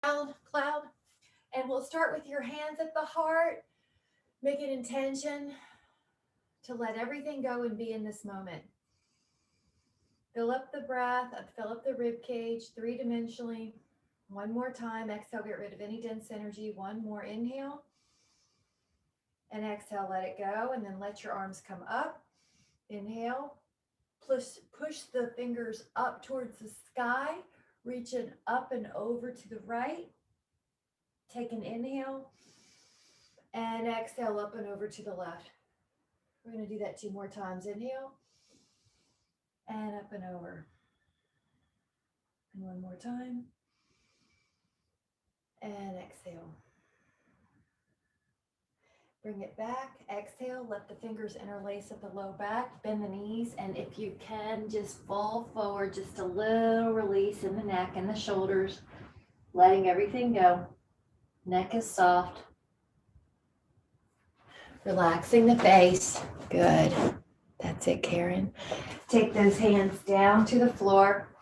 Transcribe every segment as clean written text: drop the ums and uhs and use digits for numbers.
cloud. And we'll start with your hands at the heart. Make an intention to let everything go and be in this moment. Fill up the breath, fill up the rib cage three-dimensionally. One more time. Exhale, get rid of any dense energy. One more inhale. And exhale, let it go. And then let your arms come up. Inhale. Push the fingers up towards the sky. Reaching up and over to the right. Take an inhale. And exhale up and over to the left. We're going to do that 2 more times. Inhale. And up and over. And one more time. And exhale. Bring it back. Exhale. Let the fingers interlace at the low back. Bend the knees. And if you can, just fall forward. Just a little release in the neck and the shoulders. Letting everything go. Neck is soft. Relaxing the face. Good. That's it, Karen. Take those hands down to the floor.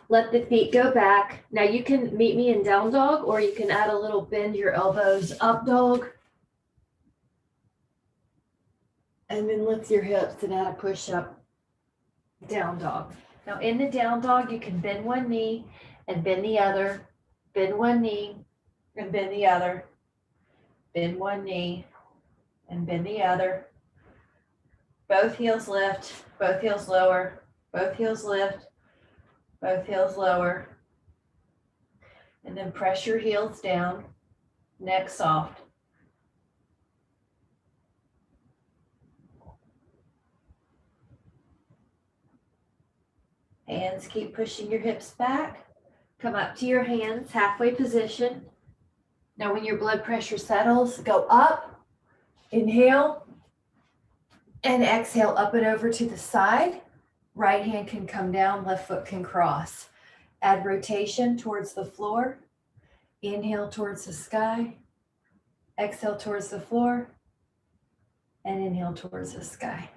Let the feet go back. Now you can meet me in down dog, or you can add a little bend your elbows up dog. And then lift your hips and add a push up down dog. Now in the down dog, you can bend one knee and bend the other. Bend one knee and bend the other. Bend one knee and bend the other. Both heels lift, both heels lower, both heels lift, both heels lower. And then press your heels down, neck soft. Hands, keep pushing your hips back. Come up to your hands, halfway position. Now when your blood pressure settles, go up, inhale, and exhale up and over to the side. Right hand can come down, left foot can cross. Add rotation towards the floor. Inhale towards the sky. Exhale towards the floor. And inhale towards the sky.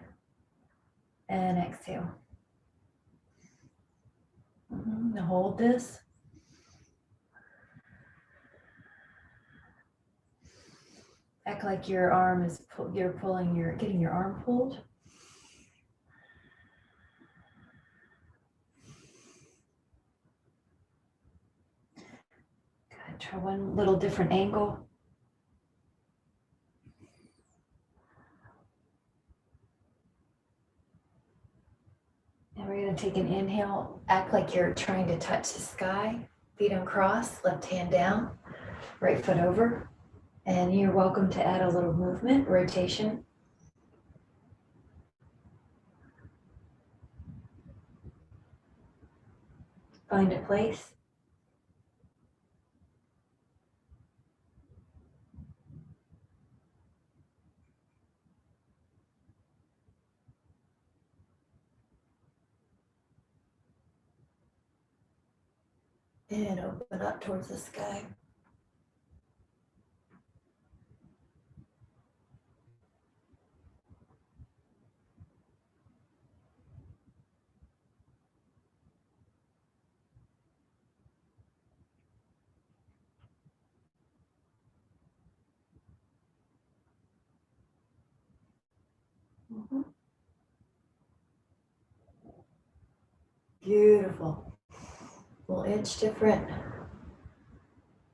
And exhale. Now hold this. Act like your arm is, getting your arm pulled. Good. Try one little different angle. And we're going to take an inhale. Act like you're trying to touch the sky. Feet uncrossed, left hand down, right foot over. And you're welcome to add a little movement, rotation. Find a place. And open up towards the sky. Beautiful. We'll inch different.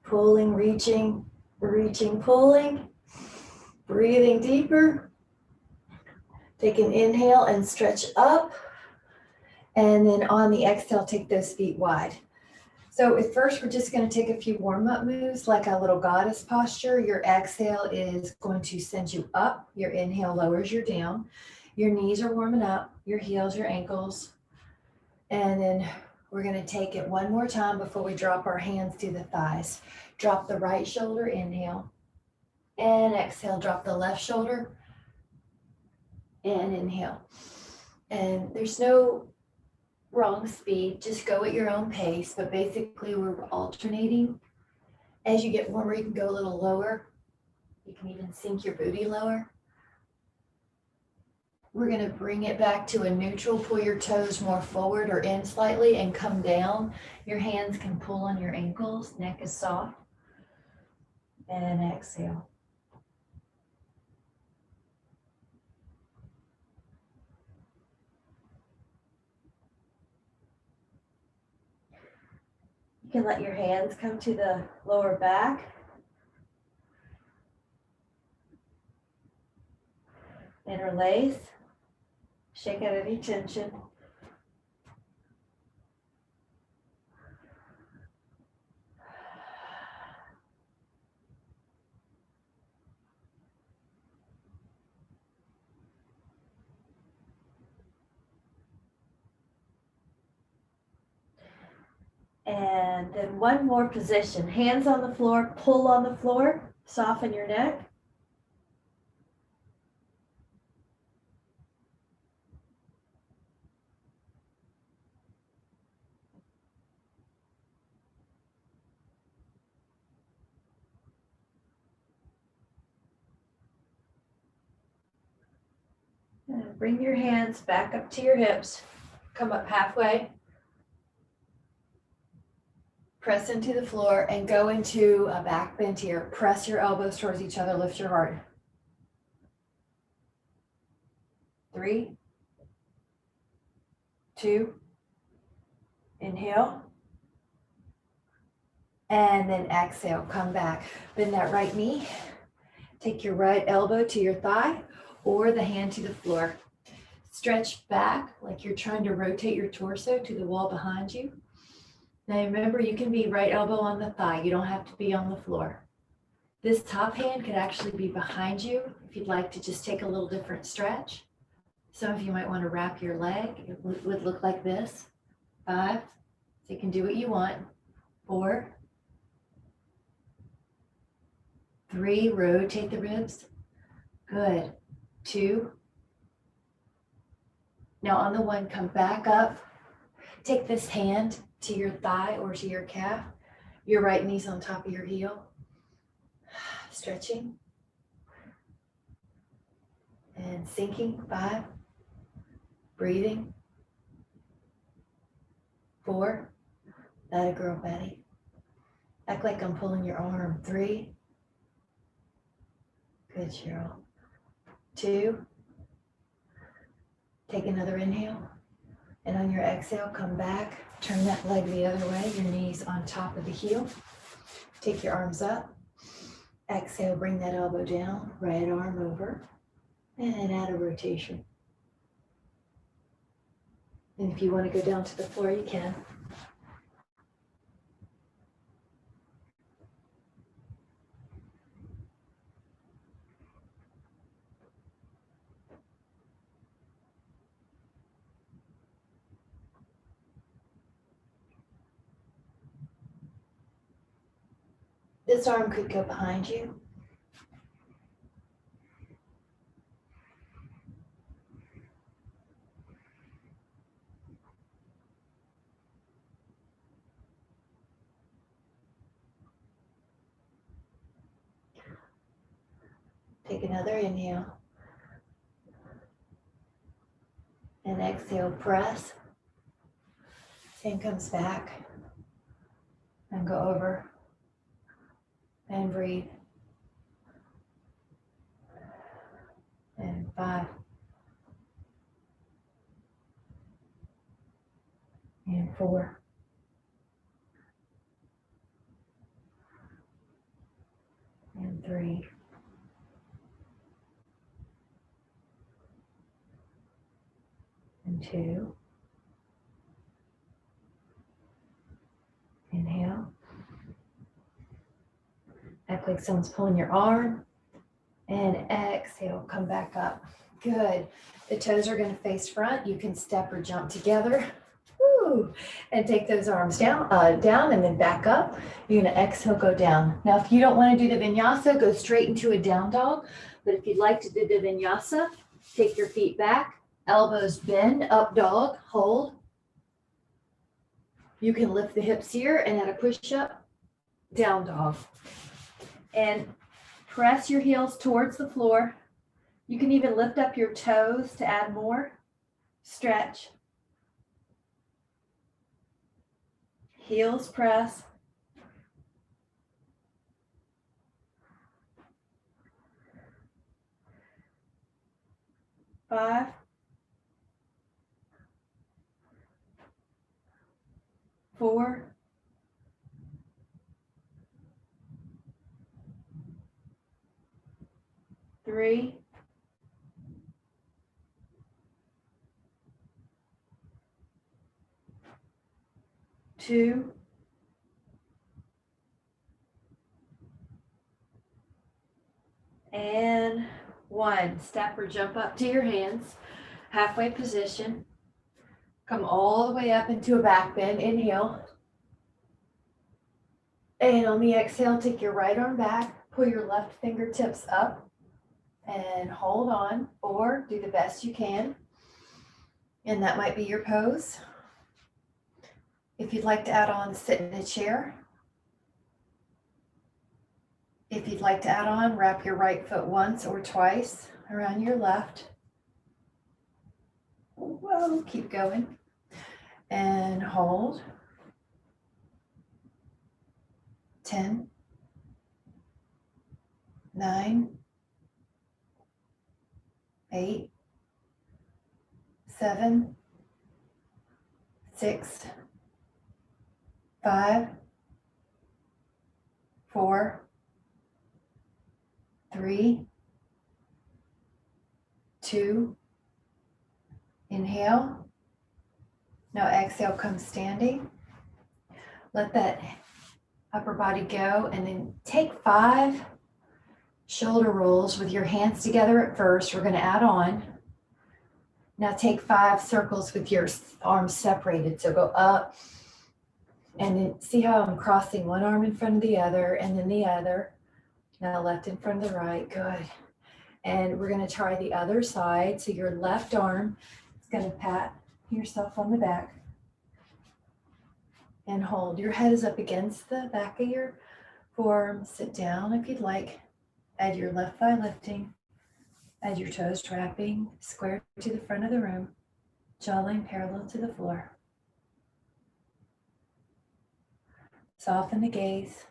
Pulling, reaching, pulling. Breathing deeper. Take an inhale and stretch up. And then on the exhale, take those feet wide. So at first, we're just going to take a few warm-up moves, like a little goddess posture. Your exhale is going to send you up. Your inhale lowers you down. Your knees are warming up, your heels, your ankles. And then we're going to take it one more time before we drop our hands to the thighs. Drop the right shoulder, inhale. And exhale, drop the left shoulder. And inhale. And there's no wrong speed, just go at your own pace, but basically we're alternating. As you get warmer, you can go a little lower. You can even sink your booty lower. We're going to bring it back to a neutral. Pull your toes more forward or in slightly and come down. Your hands can pull on your ankles. Neck is soft. And exhale. You can let your hands come to the lower back. Interlace. Shake out any tension. And then one more position. Hands on the floor, pull on the floor, soften your neck. And bring your hands back up to your hips. Come up halfway. Press into the floor and go into a back bend here. Press your elbows towards each other. Lift your heart. 3, 2, inhale. And then exhale, come back. Bend that right knee. Take your right elbow to your thigh or the hand to the floor. Stretch back like you're trying to rotate your torso to the wall behind you. Now remember, you can be right elbow on the thigh. You don't have to be on the floor. This top hand could actually be behind you if you'd like to just take a little different stretch. Some of you might want to wrap your leg. It would look like this. 5, so you can do what you want. 4, 3, rotate the ribs. Good. 2. Now on the 1, come back up. Take this hand to your thigh or to your calf. Your right knee's on top of your heel. Stretching. And sinking. 5. Breathing. 4. That a girl, Betty. Act like I'm pulling your arm. 3. Good, Cheryl. 2. Take another inhale. And on your exhale, come back. Turn that leg the other way. Your knees on top of the heel. Take your arms up. Exhale, bring that elbow down. Right arm over. And add a rotation. And if you want to go down to the floor, you can. This arm could go behind you. Take another inhale. And exhale, press. Hand comes back. And go over. And breathe. And 5. And 4. And 3. And 2. Inhale. Act like someone's pulling your arm. And exhale, come back up. Good. The toes are going to face front. You can step or jump together. Woo. And take those arms down and then back up. You're going to exhale, go down. Now, if you don't want to do the vinyasa, go straight into a down dog. But if you'd like to do the vinyasa, take your feet back, elbows bend, up dog, hold. You can lift the hips here and add a push-up, down dog. And press your heels towards the floor. You can even lift up your toes to add more. Stretch. Heels press. Five. 4. 3. 2. And 1. Step or jump up to your hands. Halfway position. Come all the way up into a back bend. Inhale. And on the exhale, take your right arm back. Pull your left fingertips up. And hold on. 4. Do the best you can. And that might be your pose. If you'd like to add on, sit in a chair. If you'd like to add on, wrap your right foot once or twice around your left. Whoa, keep going. And hold. 10, 9, 8, 7, 6, 5, 4, 3, 2, inhale. Now exhale, come standing. Let that upper body go, and then take 5 shoulder rolls with your hands together at first. We're going to add on. Now take 5 circles with your arms separated. So go up, and then see how I'm crossing one arm in front of the other, and then the other. Now left in front of the right. Good. And we're going to try the other side. So your left arm is going to pat yourself on the back and hold. Your head is up against the back of your forearm. Sit down if you'd like. Add your left thigh lifting. Add your toes wrapping. Square to the front of the room. Jawline parallel to the floor. Soften the gaze.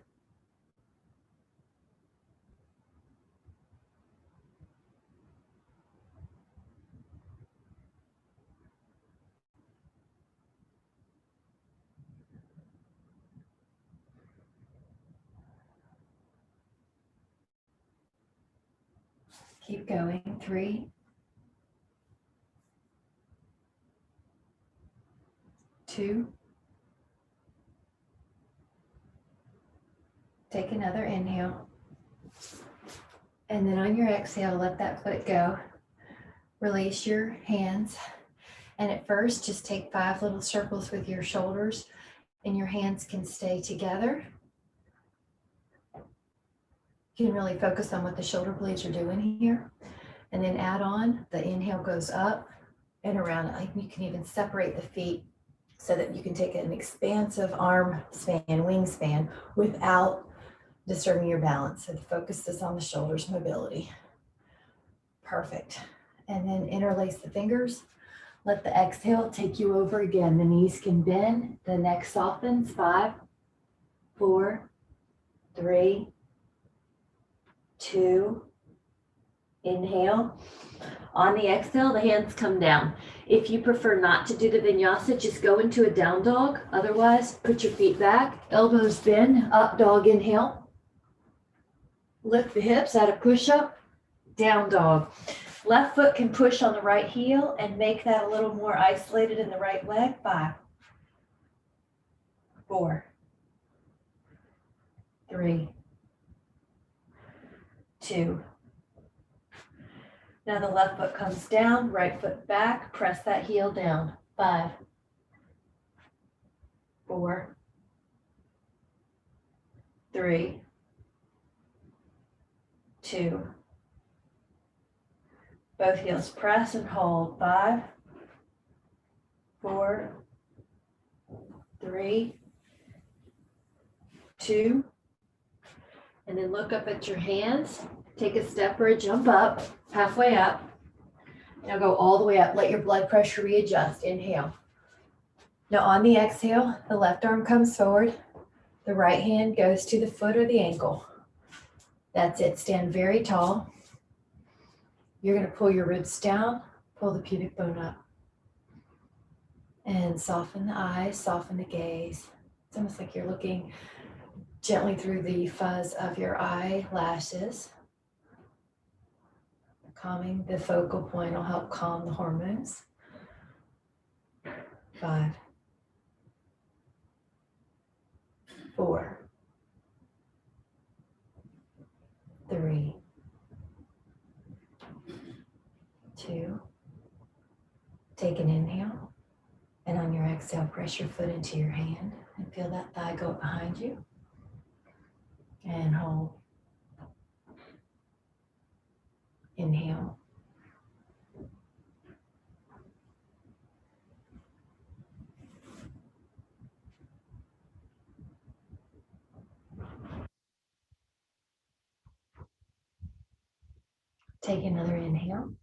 Keep going. 3, 2. Take another inhale. And then on your exhale, let that foot go. Release your hands. And at first, just take 5 little circles with your shoulders, and your hands can stay together. You can really focus on what the shoulder blades are doing here. And then add on, the inhale goes up and around. You can even separate the feet so that you can take an expansive arm span, wingspan, without disturbing your balance. So the focus is on the shoulders mobility. Perfect. And then interlace the fingers. Let the exhale take you over again. The knees can bend, the neck softens. 5, 4, 3, 2, inhale. On the exhale, the hands come down. If you prefer not to do the vinyasa, just go into a down dog. Otherwise, put your feet back, elbows bend, up dog, inhale. Lift the hips, add a push-up, down dog. Left foot can push on the right heel and make that a little more isolated in the right leg. 5, 4, 3, 2. Now the left foot comes down, right foot back, press that heel down. 5, 4, 3, 2. Both heels press and hold. 5, 4, 3, 2. And then look up at your hands Take a step or a jump up, halfway up. Now go all the way up. Let your blood pressure readjust. Inhale. Now on the exhale, the left arm comes forward. The right hand goes to the foot or the ankle. That's it. Stand very tall. You're going to pull your ribs down, pull the pubic bone up. And soften the eyes, soften the gaze. It's almost like you're looking gently through the fuzz of your eyelashes. Calming the focal point will help calm the hormones. 5, 4, 3, 2. Take an inhale. And on your exhale, press your foot into your hand and feel that thigh go up behind you. And hold. Inhale. Take another inhale.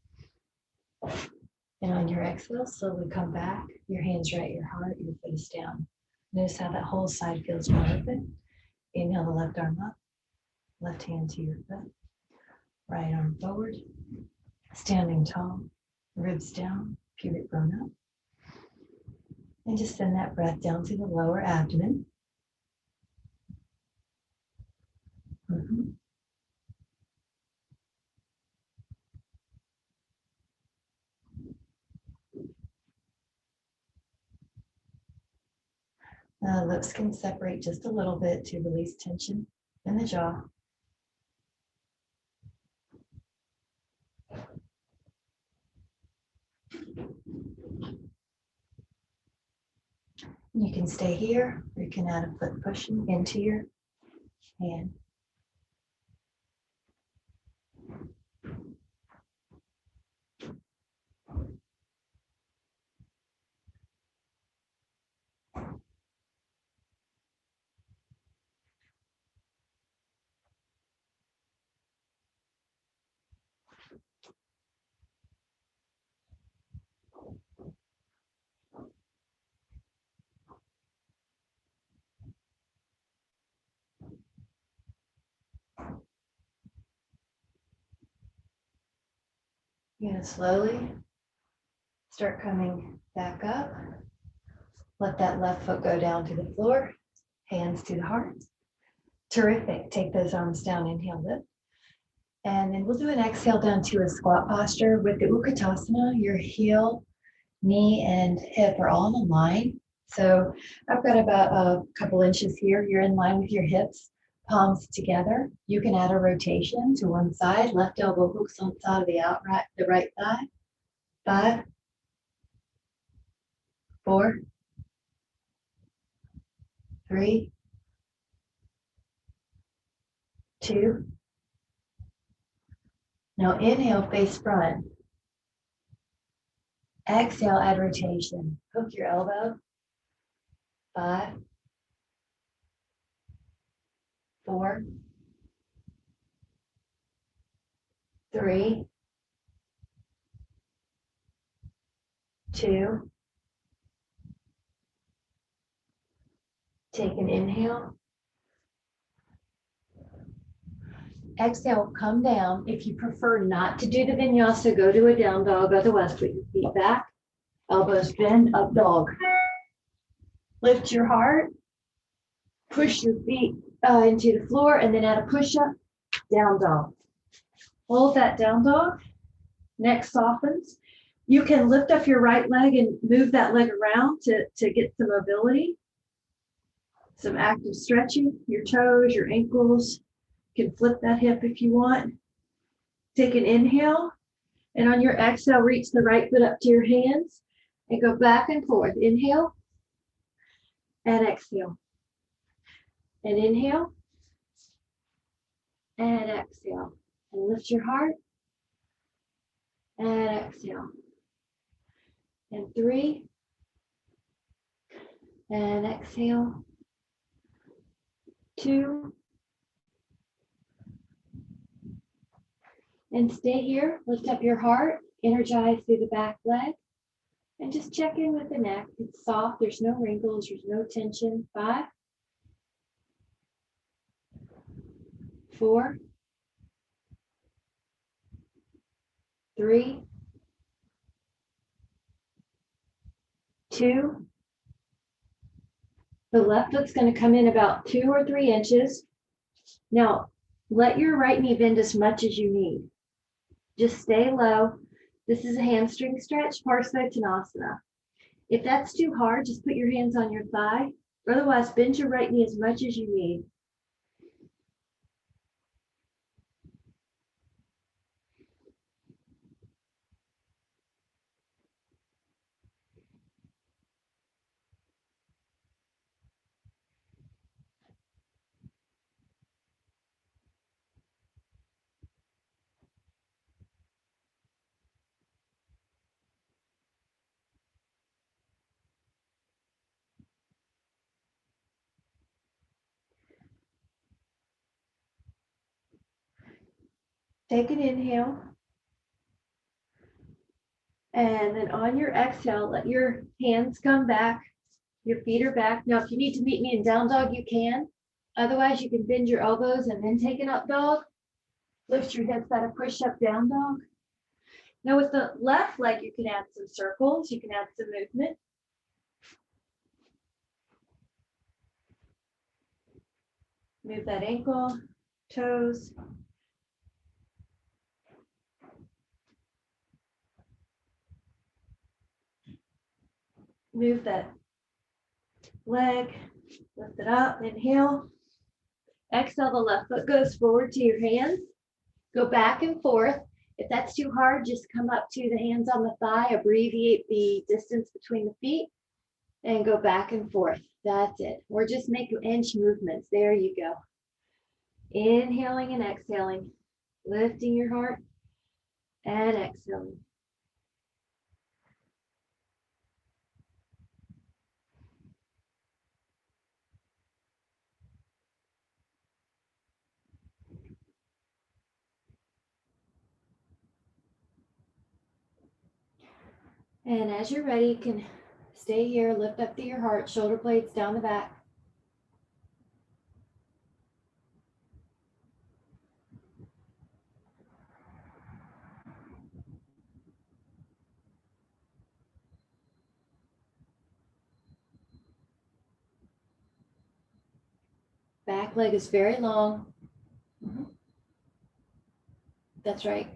And on your exhale, slowly come back. Your hands right at your heart, your face down. Notice how that whole side feels more open. Inhale the left arm up, left hand to your foot, right arm forward, standing tall, ribs down, pubic bone up. And just send that breath down to the lower abdomen. Lips can separate just a little bit to release tension in the jaw. You can stay here, or you can add a foot pushing into your hand. You're going to slowly start coming back up. Let that left foot go down to the floor, hands to the heart. Terrific. Take those arms down, inhale, lift. And then we'll do an exhale down to a squat posture with the Utkatasana. Your heel, knee, and hip are all in a line. So I've got about a couple inches here. You're in line with your hips, palms together. You can add a rotation to one side. Left elbow hooks on the side of the right thigh. 5, 4, 3, 2. Now inhale, face front. Exhale, add rotation. Hook your elbow. 5, 4, 3, 2. Take an inhale. Exhale, come down. If you prefer not to do the vinyasa, go to a down dog. Otherwise, put your feet back, elbows bend, up dog. Lift your heart, push your feet into the floor, and then add a push-up, down dog. Hold that down dog. Neck softens. You can lift up your right leg and move that leg around to get some mobility. Some active stretching, your toes, your ankles. You can flip that hip if you want. Take an inhale, and on your exhale, reach the right foot up to your hands and go back and forth. Inhale and exhale. And inhale and exhale. And lift your heart and exhale. And 3 and exhale. 2 And stay here, lift up your heart, energize through the back leg, and just check in with the neck. It's soft, there's no wrinkles, there's no tension. 5, 4, 3, 2. The left foot's going to come in about 2 or 3 inches. Now, let your right knee bend as much as you need. Just stay low. This is a hamstring stretch, Parsvottanasana. If that's too hard, just put your hands on your thigh. Otherwise, bend your right knee as much as you need. Take an inhale. And then on your exhale, let your hands come back. Your feet are back. Now, if you need to meet me in down dog, you can. Otherwise, you can bend your elbows and then take an up dog. Lift your hips out of push-up down dog. Now, with the left leg, you can add some circles. You can add some movement. Move that ankle, toes. Move that leg, lift it up, inhale. Exhale, the left foot goes forward to your hands. Go back and forth. If that's too hard, just come up to the hands on the thigh, abbreviate the distance between the feet, and go back and forth. That's it. Or just make inch movements. There you go. Inhaling and exhaling, lifting your heart and exhaling. And as you're ready, you can stay here, lift up through your heart, shoulder blades down the back. Back leg is very long. That's right.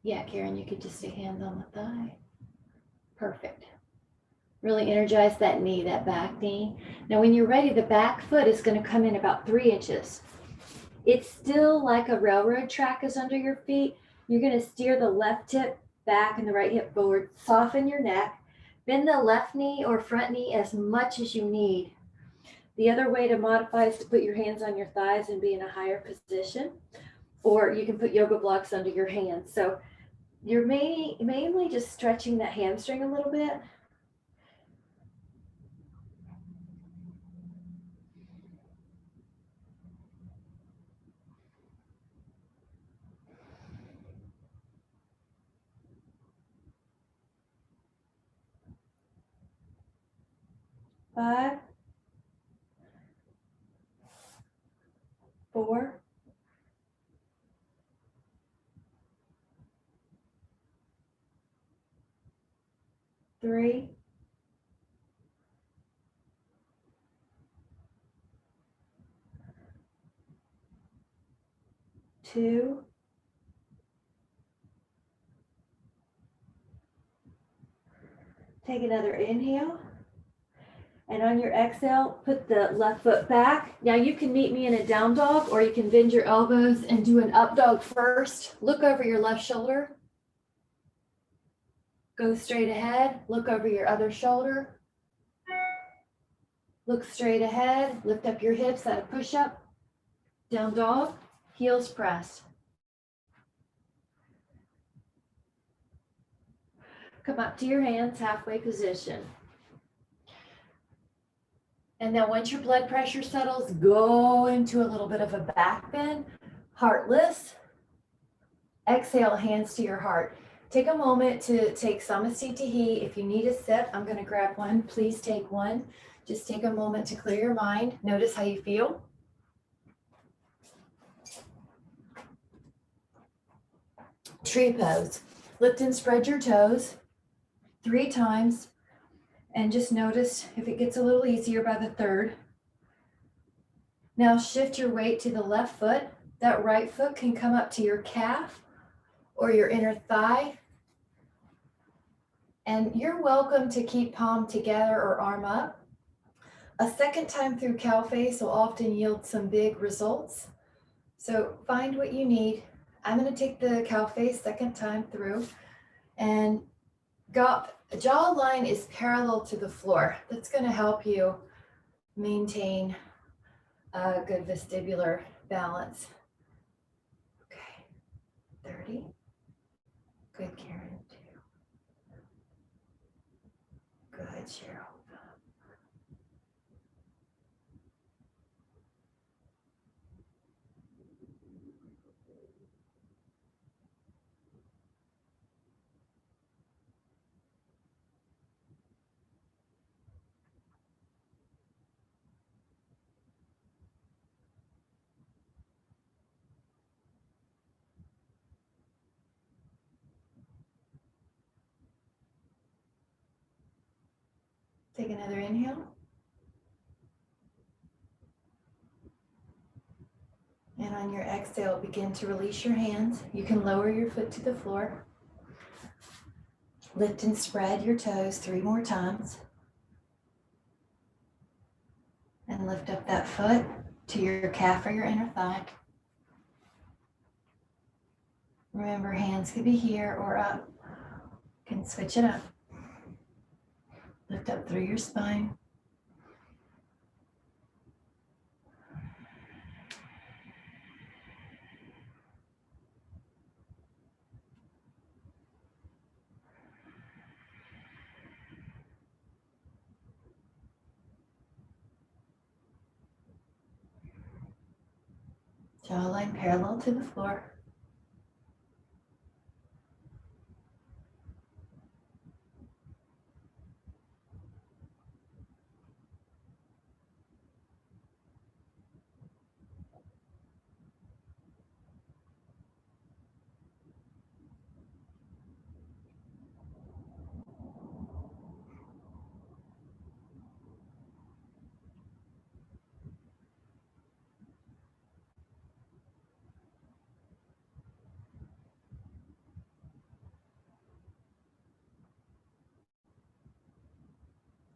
Yeah, Karen, you could just stay hands on the thigh. Perfect. Really energize that knee, that back knee. Now, when you're ready, the back foot is going to come in about 3 inches. It's still like a railroad track is under your feet. You're going to steer the left hip back and the right hip forward. Soften your neck. Bend the left knee or front knee as much as you need. The other way to modify is to put your hands on your thighs and be in a higher position. Or you can put yoga blocks under your hands. So you're mainly just stretching that hamstring a little bit. Five, 4, 3, 2, take another inhale. And on your exhale, put the left foot back. Now you can meet me in a down dog, or you can bend your elbows and do an up dog first. Look over your left shoulder. Go straight ahead. Look over your other shoulder. Look straight ahead. Lift up your hips at a push-up. Down dog, heels pressed. Come up to your hands, halfway position. And then once your blood pressure settles, go into a little bit of a back bend, heartless. Exhale, hands to your heart. Take a moment to take samasthiti. If you need a sip, I'm going to grab one. Please take one. Just take a moment to clear your mind. Notice how you feel. Tree pose. Lift and spread your toes 3 times. And just notice if it gets a little easier by the third. Now shift your weight to the left foot. That right foot can come up to your calf or your inner thigh. And you're welcome to keep palm together or arm up. A second time through cow face will often yield some big results. So find what you need. I'm going to take the cow face second time through, and jaw line is parallel to the floor. That's going to help you maintain a good vestibular balance. Okay, 30. Good, Karen, 2. Good, Cheryl. Take another inhale. And on your exhale, begin to release your hands. You can lower your foot to the floor. Lift and spread your toes 3 more times. And lift up that foot to your calf or your inner thigh. Remember, hands could be here or up. You can switch it up. Lift up through your spine. Jawline parallel to the floor.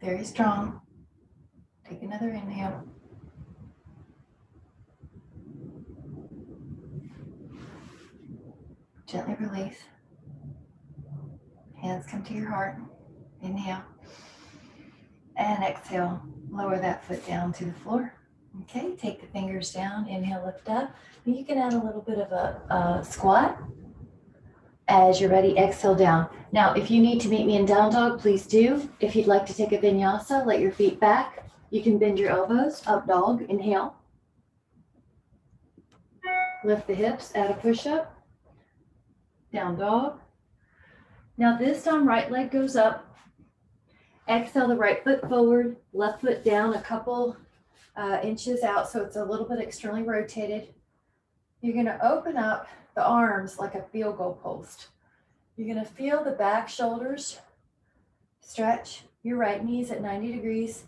Very strong. Take another inhale. Gently release. Hands come to your heart. Inhale. And exhale. Lower that foot down to the floor. Okay, take the fingers down. Inhale, lift up. You can add a little bit of a squat. As you're ready, exhale down. Now, if you need to meet me in down dog, please do. If you'd like to take a vinyasa, let your feet back. You can bend your elbows, up dog, inhale. Lift the hips, add a push-up. Down dog. Now this time, right leg goes up. Exhale the right foot forward, left foot down a couple inches out so it's a little bit externally rotated. You're going to open up the arms like a field goal post. You're going to feel the back shoulders stretch. Your right knee is at 90 degrees.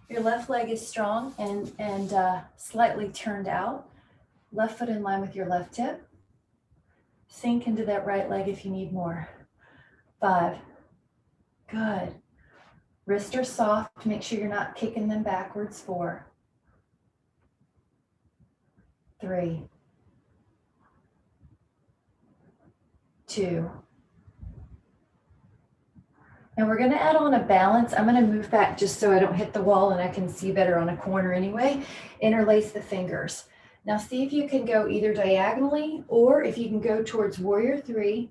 Your left leg is strong and slightly turned out. Left foot in line with your left hip. Sink into that right leg if you need more. 5. Good. Wrists are soft. Make sure you're not kicking them backwards. 4. 3. 2. Now we're going to add on a balance. I'm going to move back just so I don't hit the wall and I can see better on a corner anyway. Interlace the fingers. Now see if you can go either diagonally or if you can go towards warrior 3.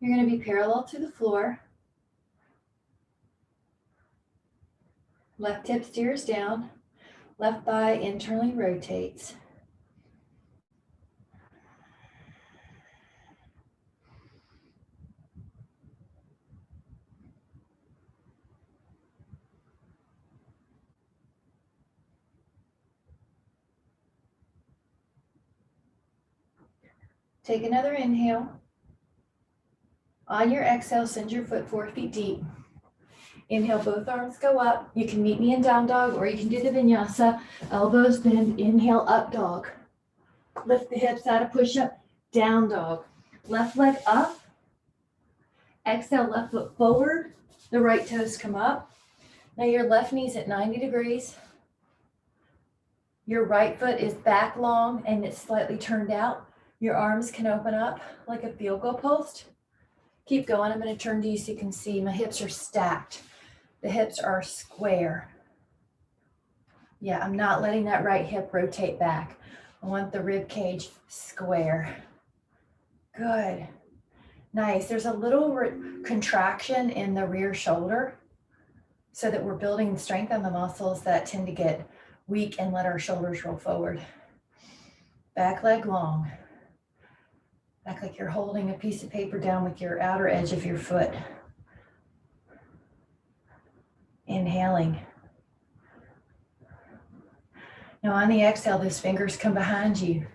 You're going to be parallel to the floor. Left hip steers down. Left thigh internally rotates. Take another inhale. On your exhale, send your foot 4 feet deep. Inhale, both arms go up. You can meet me in down dog or you can do the vinyasa. Elbows bend, inhale, up dog. Lift the hips out of push-up, down dog. Left leg up. Exhale, left foot forward. The right toes come up. Now your left knee's at 90 degrees. Your right foot is back long and it's slightly turned out. Your arms can open up like a field goal post. Keep going. I'm going to turn to you so you can see my hips are stacked. The hips are square. Yeah, I'm not letting that right hip rotate back. I want the rib cage square. Good. Nice. There's a little contraction in the rear shoulder so that we're building strength on the muscles that tend to get weak and let our shoulders roll forward. Back leg long. Back like you're holding a piece of paper down with your outer edge of your foot. Inhaling. Now on the exhale, those fingers come behind you.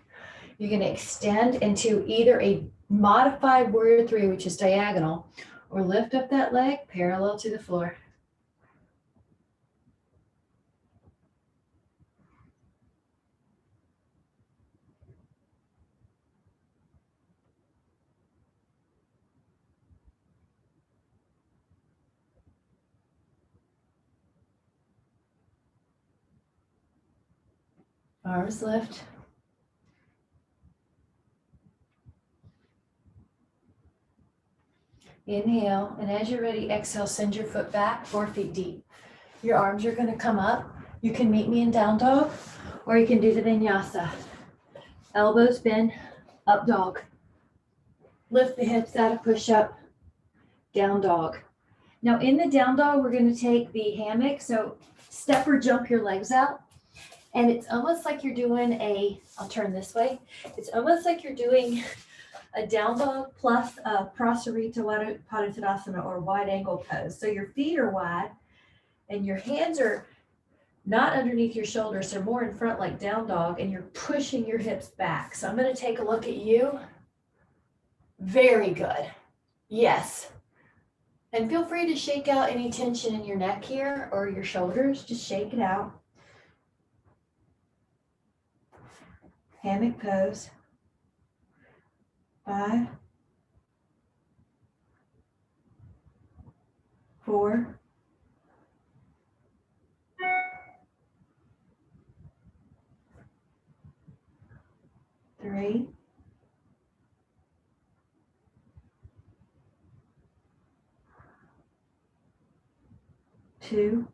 You're going to extend into either a modified warrior three, which is diagonal, or lift up that leg parallel to the floor. Arms lift. Inhale, and as you're ready, exhale, send your foot back 4 feet deep. Your arms are going to come up. You can meet me in down dog, or you can do the vinyasa. Elbows bend, up dog. Lift the hips out of push-up, down dog. Now in the down dog, we're going to take the hammock. So step or jump your legs out. And it's almost like you're doing I'll turn this way. It's almost like you're doing a down dog plus a Prasarita Padottanasana or wide angle pose. So your feet are wide and your hands are not underneath your shoulders. They're more in front like down dog and you're pushing your hips back. So I'm going to take a look at you. Very good. Yes. And feel free to shake out any tension in your neck here or your shoulders. Just shake it out. Hammock pose. 5, 4, 3, 2,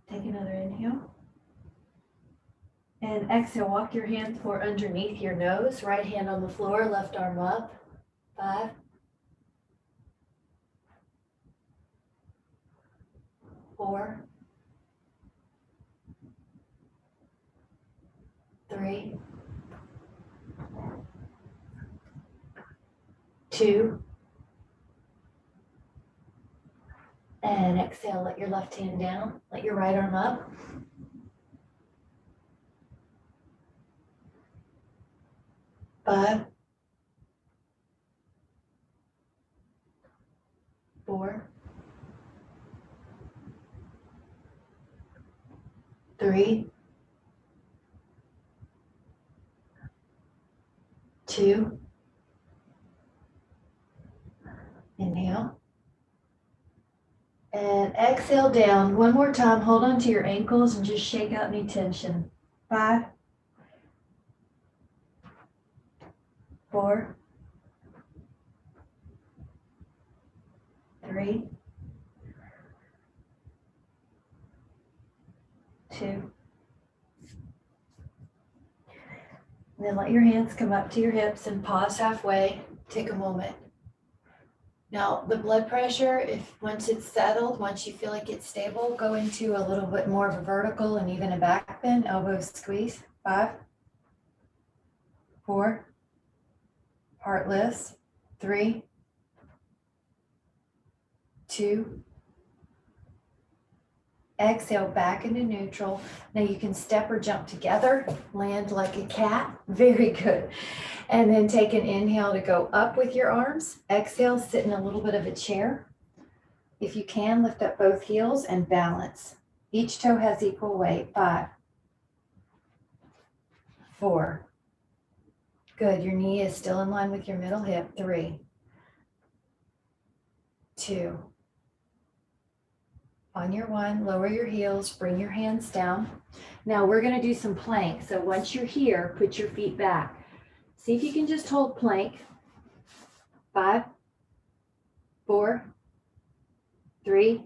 take another inhale. And exhale, walk your hands more underneath your nose, right hand on the floor, left arm up. 5, 4, 3, 2, and exhale, let your left hand down, let your right arm up. 5, 4, 3, 2, inhale. And exhale down. One more time, hold on to your ankles and just shake out any tension. 5, 4, 3, 2. And then let your hands come up to your hips and pause halfway. Take a moment. Now, the blood pressure, if once it's settled, once you feel like it's stable, go into a little bit more of a vertical and even a back bend, elbows squeeze. 5, 4, heart lifts. 3, 2, Exhale back into neutral. Now you can step or jump together, land like a cat. Very good. And then take an inhale to go up with your arms. Exhale, sit in a little bit of a chair. If you can, lift up both heels and balance. Each toe has equal weight. 5, 4. Good. Your knee is still in line with your middle hip. 3, 2. On your 1, lower your heels, bring your hands down. Now we're going to do some plank. So once you're here, put your feet back. See if you can just hold plank. 5, 4, 3,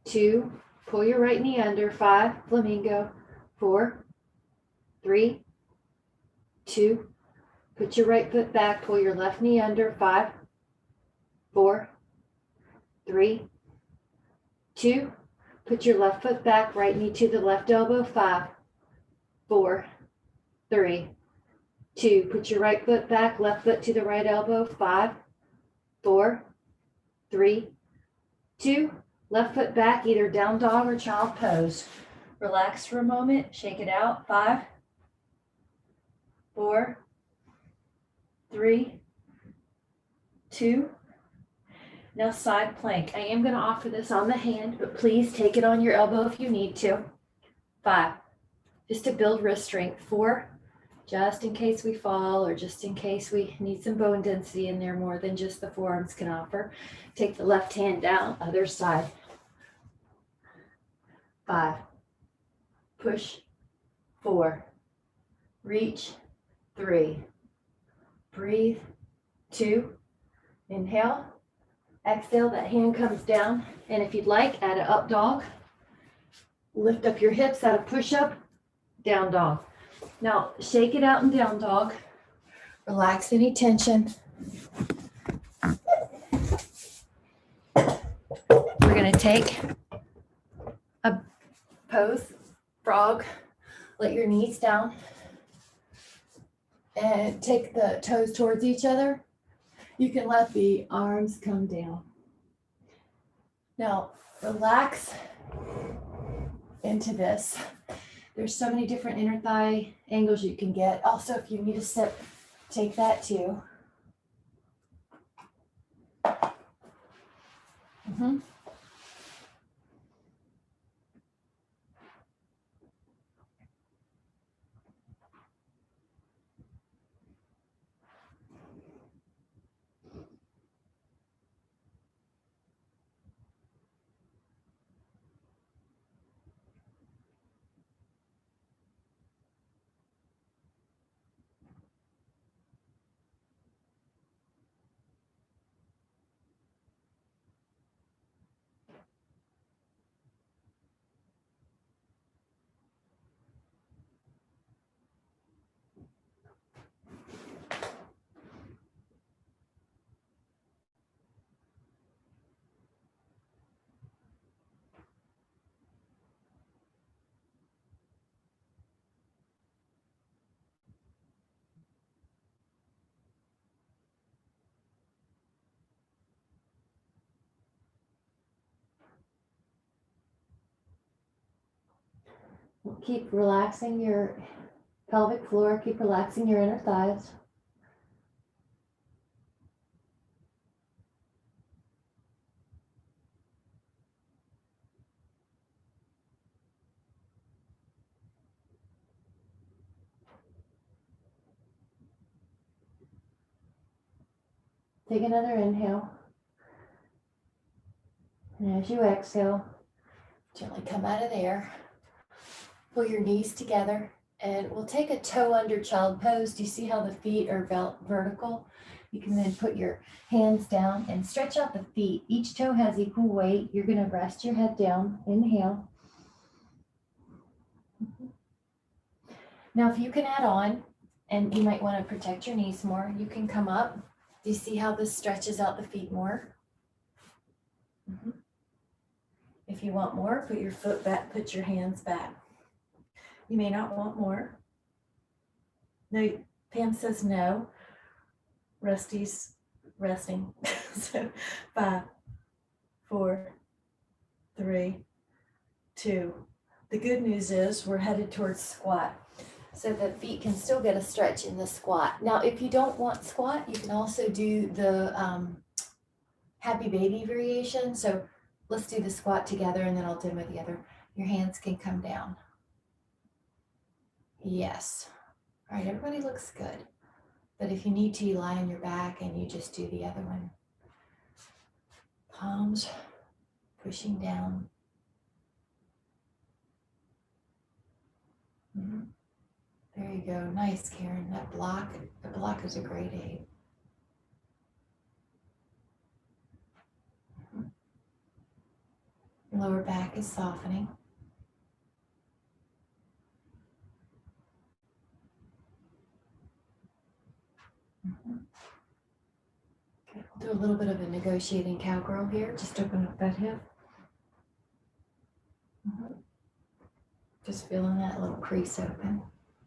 2. Pull your right knee under. 5, flamingo. 4, 3, 2. Put your right foot back. Pull your left knee under. 5, 4, 3, 2. Put your left foot back, right knee to the left elbow. 5, 4, 3, 2. Put your right foot back, left foot to the right elbow. 5, 4, 3, 2. Left foot back, either down dog or child pose. Relax for a moment, shake it out. 5, 4, 3, 2. Now side plank. I am going to offer this on the hand, but please take it on your elbow if you need to. 5, just to build wrist strength. 4, just in case we fall or just in case we need some bone density in there more than just the forearms can offer. Take the left hand down, other side. 5, push. 4, reach. 3, breathe. 2, inhale. Exhale, that hand comes down. And if you'd like, add an up dog. Lift up your hips, add a push-up, down dog. Now, shake it out in down dog. Relax any tension. We're going to take a pose, frog. Let your knees down. And take the toes towards each other. You can let the arms come down. Now, relax into this. There's so many different inner thigh angles you can get. Also, if you need to sit, take that too. Keep relaxing your pelvic floor. Keep relaxing your inner thighs. Take another inhale. And as you exhale, gently come out of there. Pull your knees together, and we'll take a toe under child pose. Do you see how the feet are vertical? You can then put your hands down and stretch out the feet. Each toe has equal weight. You're going to rest your head down. Inhale. Now, if you can add on, and you might want to protect your knees more, you can come up. Do you see how this stretches out the feet more? If you want more, put your foot back, put your hands back. You may not want more. No, Pam says no. Rusty's resting. So 5, 4, 3, 2. The good news is we're headed towards squat. So the feet can still get a stretch in the squat. Now, if you don't want squat, you can also do the happy baby variation. So let's do the squat together and then I'll demo the other. Your hands can come down. Yes. All right, everybody looks good. But if you need to, you lie on your back and you just do the other one. Palms pushing down. There you go. Nice, Karen. The block is a great aid. Your lower back is softening. Okay, we'll do a little bit of a negotiating cowgirl here. Just open up that hip. Just feeling that little crease open.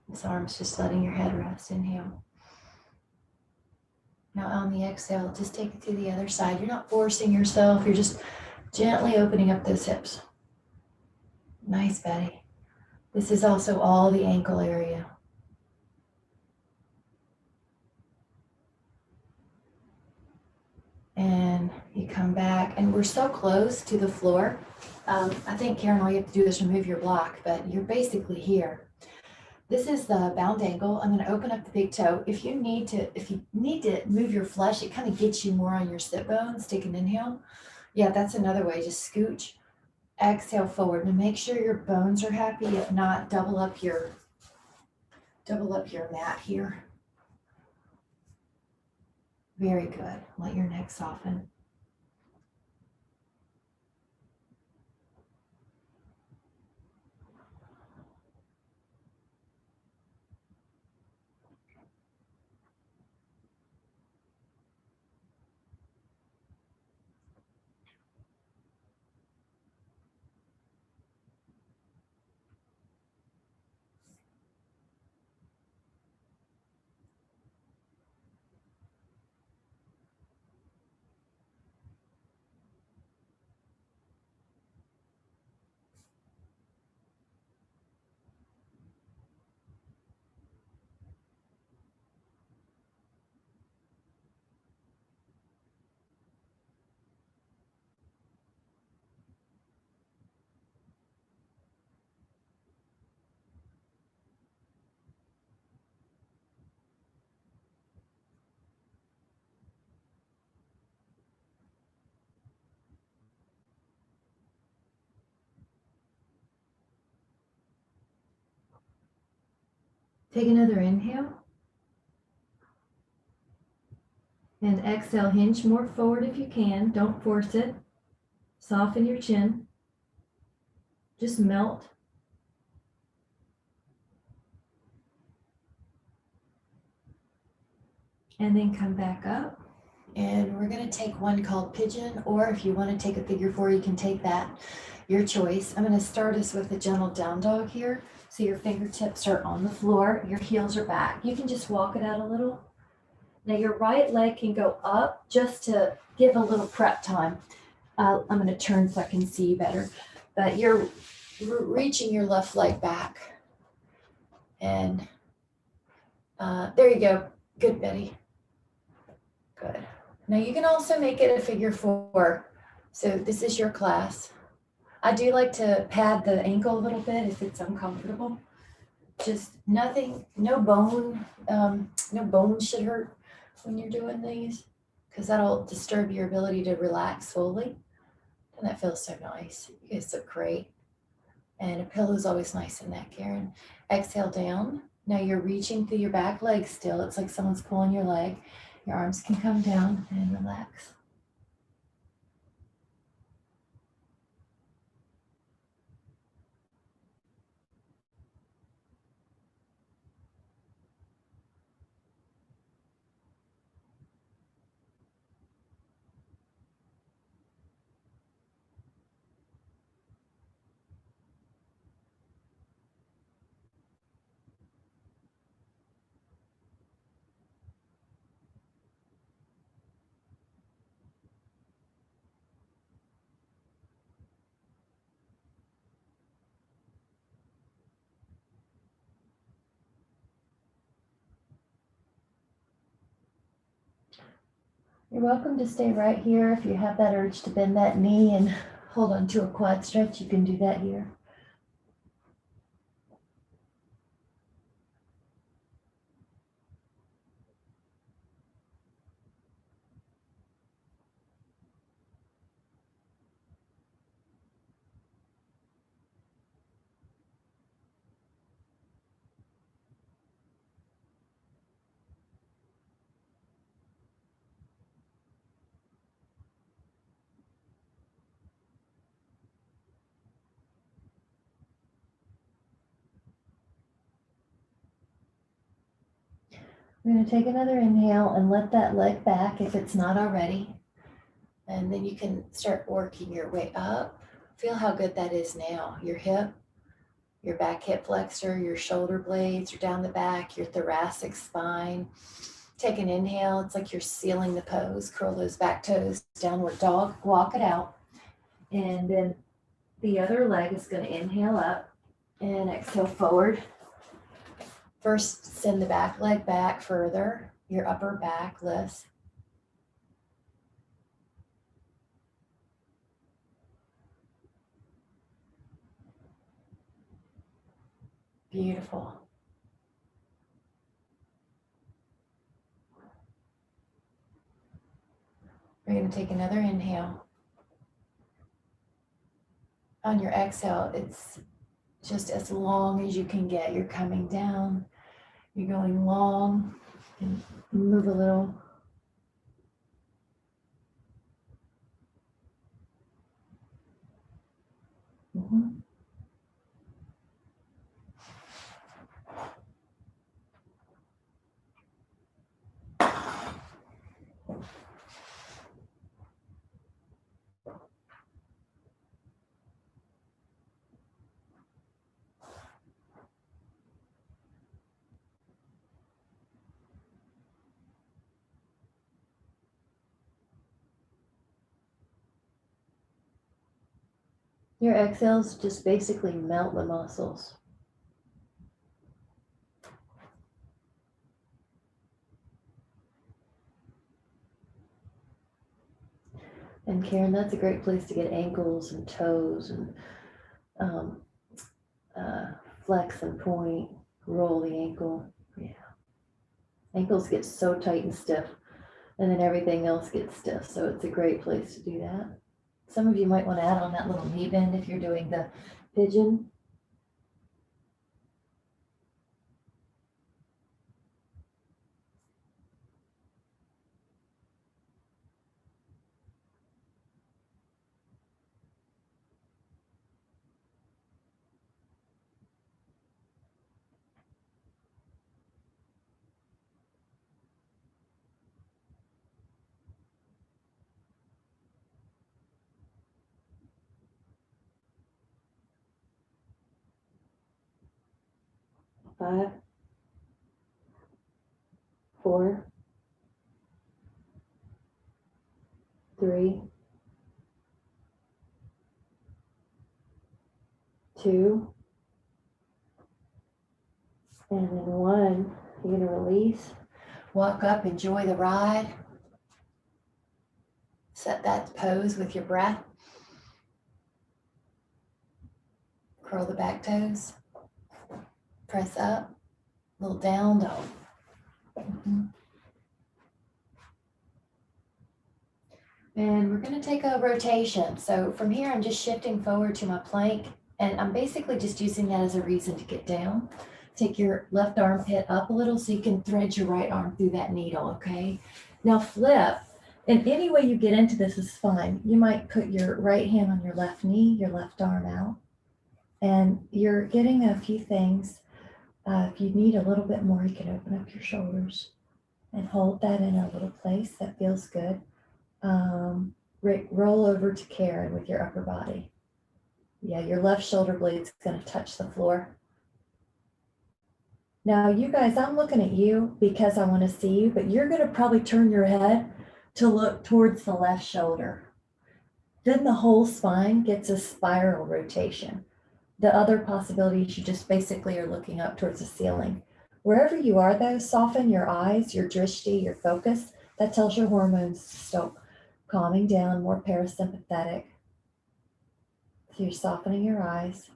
This arm's just letting your head rest. Inhale. Now on the exhale, just take it to the other side. You're not forcing yourself. You're just gently opening up those hips. Nice, Betty. This is also all the ankle area. And you come back, and we're so close to the floor. I think, Karen, all you have to do is remove your block, but you're basically here. This is the bound ankle. I'm going to open up the big toe. If you need to move your flesh, it kind of gets you more on your sit bones. Take an inhale. Yeah, that's another way. Just scooch. Exhale forward and make sure your bones are happy. If not, double up your mat here. Very good. Let your neck soften. Take another inhale. And exhale, hinge more forward if you can. Don't force it. Soften your chin. Just melt. And then come back up. And we're going to take one called pigeon, or if you want to take a figure 4, you can take that. Your choice. I'm going to start us with a gentle down dog here. So your fingertips are on the floor. Your heels are back. You can just walk it out a little. Now your right leg can go up just to give a little prep time. I'm going to turn so I can see you better. But you're reaching your left leg back. And there you go. Good, Betty. Good. Now you can also make it a figure 4. So this is your class. I do like to pad the ankle a little bit if it's uncomfortable. Just nothing, no bone should hurt when you're doing these, because that'll disturb your ability to relax fully. And that feels so nice. You guys look great. And a pillow is always nice in that, Karen. Exhale down. Now you're reaching through your back leg still. It's like someone's pulling your leg. Your arms can come down and relax. You're welcome to stay right here. If you have that urge to bend that knee and hold on to a quad stretch, you can do that here. We're going to take another inhale and let that leg back if it's not already. And then you can start working your way up. Feel how good that is now. Your hip, your back hip flexor, your shoulder blades are down the back, your thoracic spine. Take an inhale. It's like you're sealing the pose. Curl those back toes, downward dog, walk it out. And then the other leg is going to inhale up and exhale forward. First, send the back leg back further. Your upper back lifts. Beautiful. We're going to take another inhale. On your exhale, it's just as long as you can get. You're coming down. You're going long. And move a little. Mm-hmm. Your exhales just basically melt the muscles. And Karen, that's a great place to get ankles and toes and flex and point, roll the ankle. Yeah. Ankles get so tight and stiff, and then everything else gets stiff. So it's a great place to do that. Some of you might want to add on that little knee bend if you're doing the pigeon. Five, four, three, two, and then one. You're going to release. Walk up, enjoy the ride. Set that pose with your breath. Curl the back toes. Press up. Little down dog. Mm-hmm. And we're going to take a rotation. So from here, I'm just shifting forward to my plank, and I'm basically just using that as a reason to get down. Take your left armpit up a little so you can thread your right arm through that needle, okay? Now flip, and any way you get into this is fine. You might put your right hand on your left knee, your left arm out, and you're getting a few things. If you need a little bit more, you can open up your shoulders and hold that in a little place. That feels good. Roll over to Karen with your upper body. Yeah, your left shoulder blade's going to touch the floor. Now, you guys, I'm looking at you because I want to see you, but you're going to probably turn your head to look towards the left shoulder. Then the whole spine gets a spiral rotation. The other possibility is you just basically are looking up towards the ceiling. Wherever you are, though, soften your eyes, your drishti, your focus, That tells your hormones to stop calming down, more parasympathetic. So you're softening your eyes.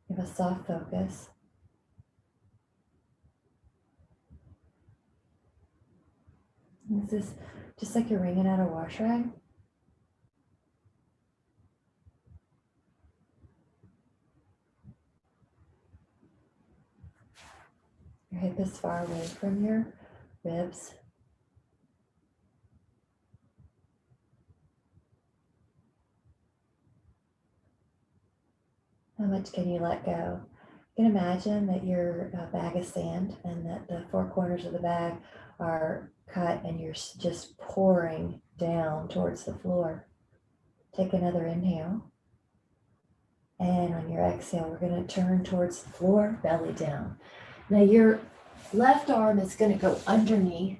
You have a soft focus. And this is just like you're wringing out a wash rag. Your hip is far away from your ribs. How much can you let go? You can imagine that you're a bag of sand and that the four corners of the bag are cut and you're just pouring down towards the floor. Take another inhale. And on your exhale, we're going to turn towards the floor, belly down. Now your left arm is going to go underneath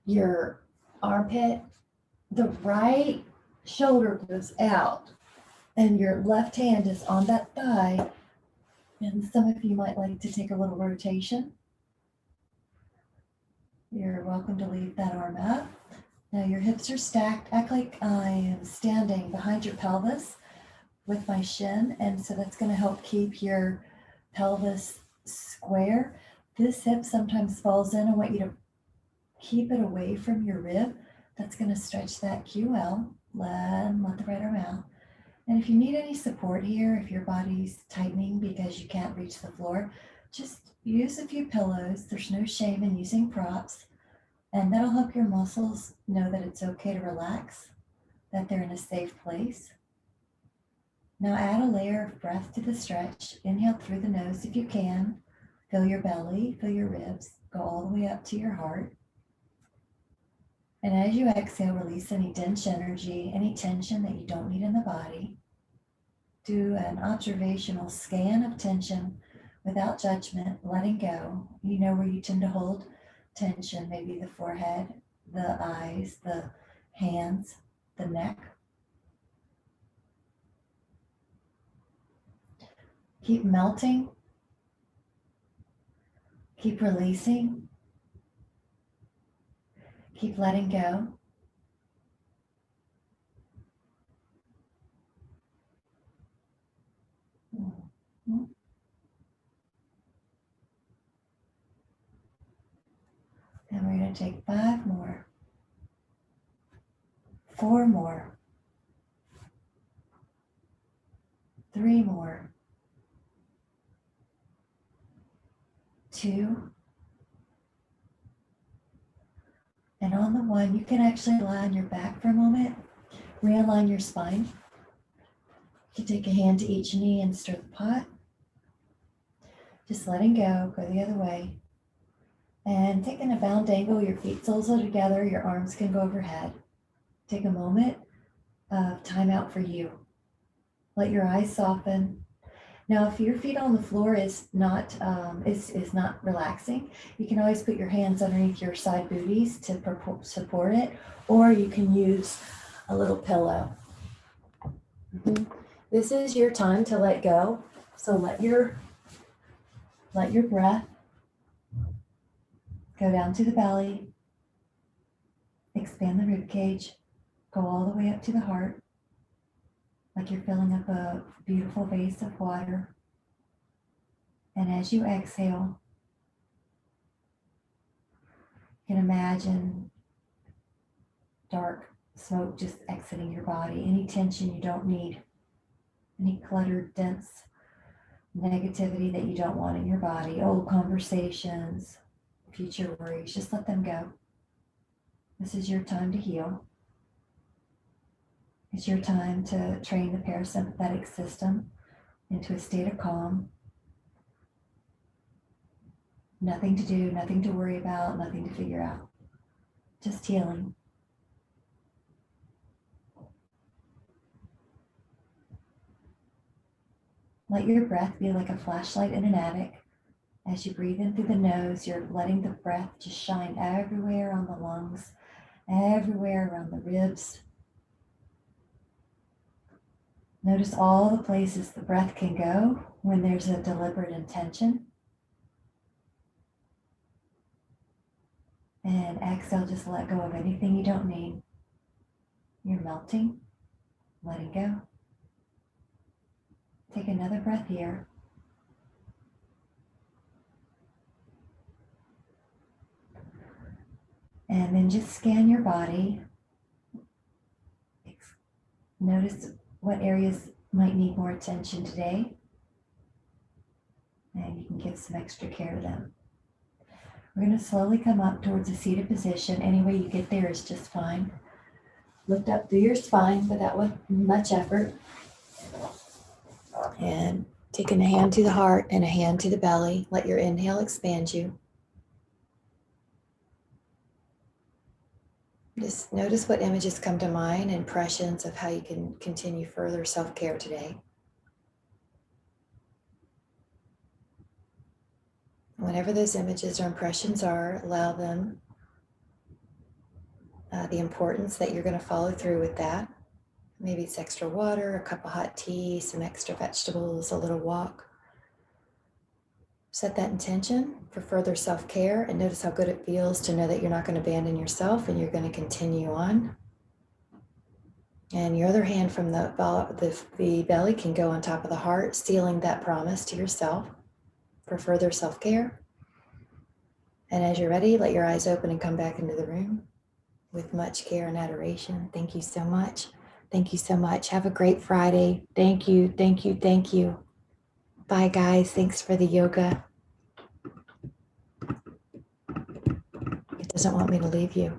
your armpit. The right shoulder goes out and your left hand is on that thigh. And some of you might like to take a little rotation. You're welcome to leave that arm up. Now your hips are stacked. Act like I am standing behind your pelvis with my shin. And so that's going to help keep your pelvis square. This hip sometimes falls in. I want you to keep it away from your rib. That's going to stretch that QL. Let the right arm out. And if you need any support here, if your body's tightening because you can't reach the floor, just use a few pillows. There's no shame in using props. And that'll help your muscles know that it's okay to relax, that they're in a safe place. Now add a layer of breath to the stretch. Inhale through the nose if you can. Fill your belly, fill your ribs, go all the way up to your heart. And as you exhale, release any dense energy, any tension that you don't need in the body. Do an observational scan of tension without judgment, letting go. You know where you tend to hold tension, maybe the forehead, the eyes, the hands, the neck. Keep melting. Keep releasing. Keep letting go. And we're going to take 5 more, 4 more, 3 more, 2. And on the 1, you can actually lie on your back for a moment, realign your spine. You can take a hand to each knee and stir the pot. Just letting go the other way. And taking a bound angle, your feet soles are together, your arms can go overhead. Take a moment of time out for you. Let your eyes soften. Now, if your feet on the floor is not relaxing, you can always put your hands underneath your side booties to support it, or you can use a little pillow. This is your time to let go. So let your breath go down to the belly, expand the rib cage, go all the way up to the heart, like you're filling up a beautiful vase of water. And as you exhale, you can imagine dark smoke just exiting your body, any tension you don't need, any cluttered, dense negativity that you don't want in your body, old conversations, future worries, just let them go. This is your time to heal. It's your time to train the parasympathetic system into a state of calm. Nothing to do, nothing to worry about, nothing to figure out. Just healing. Let your breath be like a flashlight in an attic. As you breathe in through the nose, you're letting the breath just shine everywhere on the lungs, everywhere around the ribs. Notice all the places the breath can go when there's a deliberate intention. And exhale, just let go of anything you don't need. You're melting, letting go. Take another breath here. And then just scan your body. Notice what areas might need more attention today. And you can give some extra care to them. We're going to slowly come up towards a seated position. Any way you get there is just fine. Lift up through your spine without much effort. And taking a hand to the heart and a hand to the belly. Let your inhale expand you. Just notice what images come to mind, impressions of how you can continue further self-care today. Whatever those images or impressions are, allow them the importance that you're going to follow through with that. Maybe it's extra water, a cup of hot tea, some extra vegetables, a little walk. Set that intention for further self-care and notice how good it feels to know that you're not going to abandon yourself and you're going to continue on. And your other hand from the belly can go on top of the heart, sealing that promise to yourself for further self-care. And as you're ready, let your eyes open and come back into the room with much care and adoration. Thank you so much. Thank you so much. Have a great Friday. Thank you, thank you, thank you. Bye, guys. Thanks for the yoga. It doesn't want me to leave you.